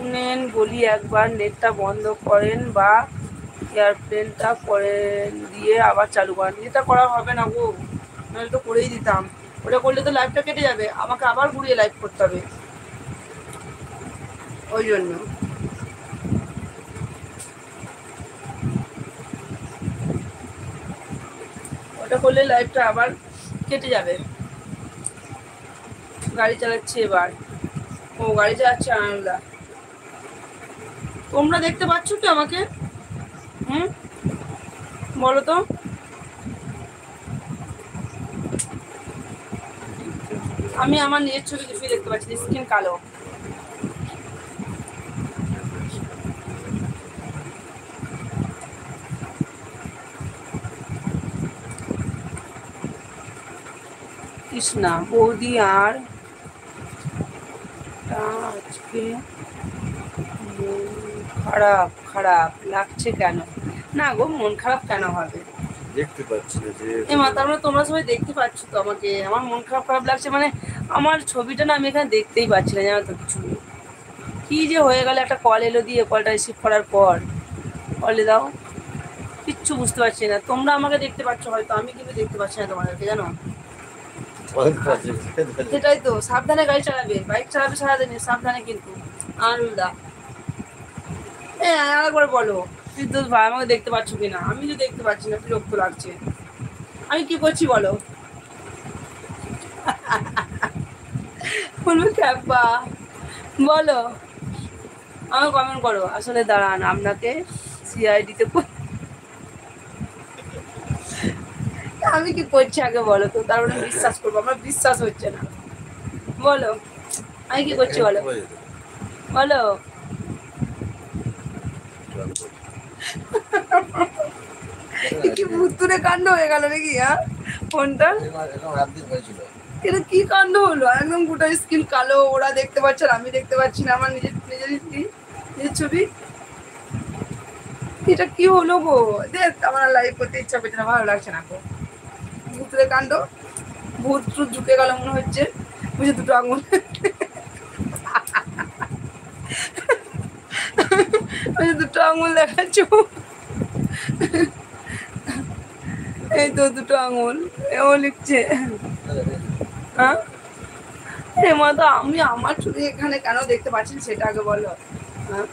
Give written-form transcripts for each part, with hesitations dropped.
শুনেন বলি, একবার নেটটা বন্ধ করেন বা এয়ারপ্লেনটা করে দিয়ে আবার চালু করেন। এটা করা হবে না গো, নাহলে তো করেই দিতাম। ওটা করলে তো লাইভটা কেটে যাবে, আমাকে আবার ঘুরিয়ে লাইভ করতে হবে, ওই জন্য। ওটা করলে লাইভটা আবার কেটে যাবে। গাড়ি চালাচ্ছে এবার। ও গাড়ি চালাচ্ছে আনন্দা। তোমরা দেখতে পাচ্ছ কি আমাকে? হুম, বলো তো। আমি আমার নিজের ছবি কিছুই দেখতে পাচ্ছি, স্কিন কালো। কৃষ্ণা বৌদি আর আজকে খারাপ খারাপ লাগছে কেন? না গো, মন খারাপ কেন হবে? দেখতে পাচ্ছি না যে তার মানে তোমরা সবাই দেখতে পাচ্ছ তো আমাকে? আমার মন খারাপ খারাপ লাগছে মানে আমার ছবিটা না আমি এখানে দেখতেই পাচ্ছি না, জানো তো কিছু। কি যে হয়ে গেল, একটা কল এলো দিয়ে কলটা রিসিভ করার পর কলে দাও, কিচ্ছু বুঝতে পারছি না। তোমরা আমাকে দেখতে পাচ্ছ হয়তো, আমি কিন্তু দেখতে পাচ্ছি না তোমাদেরকে, জানো। সেটাই তো, সাবধানে গাড়ি চালাবে, বাইক চালাবে সারাদিনে, সাবধানে কিন্তু। আনন্দা আরেকবার বলো, বিদ্যুৎ ভাই আমাকে দেখতে পাচ্ছ কিনা? আমি তো দেখতে পাচ্ছি না, বিরক্ত লাগছে। আমি কি করছি বলো? বলবো ক্যাপা, বলো, আমাকে কমেন্ট করো। আসলে দাঁড়ান, আপনাকে সিআইডিতে আমি কি করছি আগে বলো তো, তারপরে বিশ্বাস করবো। আমার বিশ্বাস হচ্ছে না, বলো আমি কি করছি বলো, বলো। কি ভুতুরে কাণ্ড হয়ে গেল নাকি? হ্যাঁ, ফোনটা এটা কি কাণ্ড হলো? একদম গোটা স্কিন কালো, ওরা দেখতে পাচ্ছে আর আমি দেখতে পাচ্ছি না আমার নিজের নিজের ছবি। এটা কি হলো গো? দেখ, আমার লাইভ করতে ইচ্ছা করছে না, ভালো লাগছে না গো। ভুতুরে কাণ্ড, ভূত টুত ঢুকে গেল মনে হচ্ছে, বুঝে দুটো আঙুল। দুটো আঙুল দেখাচ্ছ, এই তো দুটো আঙুল, এও লিখছে। হ্যাঁ, মা তো আমি আমার ছবি এখানে কেন দেখতে পাচ্ছি সেটা আগে বলো। হ্যাঁ,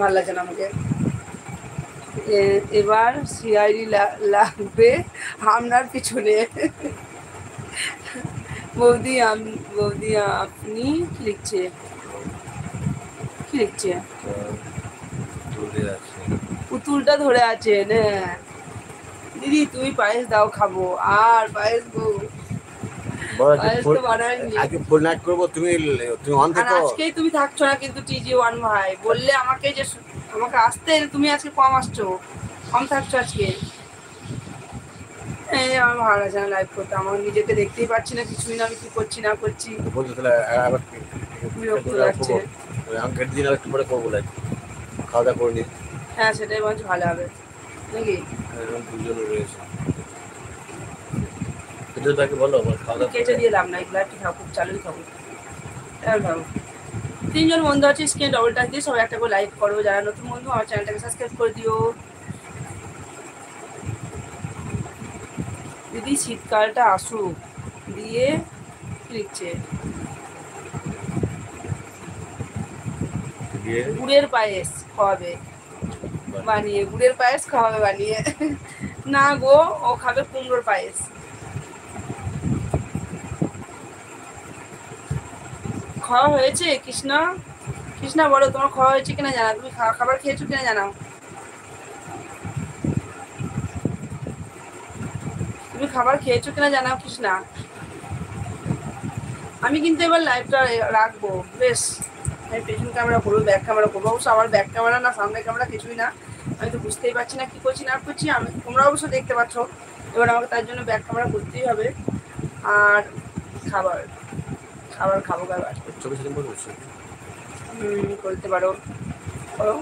ভালো লাগছে না আমাকে। এবার সিআইডি লাগবে আপনার পিছনে। বৌদি বৌদি আপনি কি লিখছে, কি লিখছে? পুতুলটা ধরে আছেন। হ্যাঁ দিদি, তুমি পায়েস দাও খাবো। আর পায়েস গো, পায়েস তো বানায়নি। আগে ফুল নাইট করবো, তুমি অন থেকো। আজকেই তুমি থাকছো না কিন্তু TG1 ভাই, বললে আমাকে যে আমাকে আসতে, তুমি আজকে কম আসছো, কম থাকছো আজকে। আমার ভালো লাগছে না লাইভ করতে, আমার নিজেকে দেখতেই পাচ্ছি না কিছুই না, আমি কি করছি না করছি, বিরক্ত লাগছে। একটু পরে করবো লাইভ, খাওয়া দাওয়া করে নি। হ্যাঁ সেটাই বলছ ভালো হবে নাকি? দুজন রয়েছে, তাকে বলো খাওয়া দাওয়া কেটে দিয়ে লাভ নাই, লাইভটি থাকুক, চালুই থাকুক, থাকুক। 3 জন বন্ধু আছে, স্ক্রিন ডবল টাচ দিয়ে সবাই একটা করে লাইক করো। যারা নতুন বন্ধু আমার চ্যানেলটাকে সাবস্ক্রাইব করে দিও। দিদি শীতকালটা আসুক দিয়ে লিখছে, গুড়ের পায়েস খাওয়াবে বানিয়ে, গুড়ের পায়েস খাওয়াবে বানিয়ে। না গো, ও খাবে কুমড়োর পায়েস। খাওয়া হয়েছে কৃষ্ণা? কৃষ্ণা বলো, তোমার খাওয়া হয়েছে কিনা জানা, তুমি খাবার খেয়েছো কিনা জানাও। তুমি খাবার খেয়েছো কিনা জানাও কৃষ্ণা। আমি কিন্তু এবার লাইভটা রাখবো বেশ, আমি পেছন ক্যামেরা করবো, ব্যাক ক্যামেরা করবো। অবশ্য আমার ব্যাক ক্যামেরা না সামনে ক্যামেরা কিছুই না, আমি তো বুঝতেই পারছি না কি করছি না করছি। আমি, তোমরা অবশ্য দেখতে পাচ্ছ। এবার আমাকে তার জন্য ব্যাক ক্যামেরা করতেই হবে। আর খাবার খাবার খাবো খাবার করতে পারো, করো।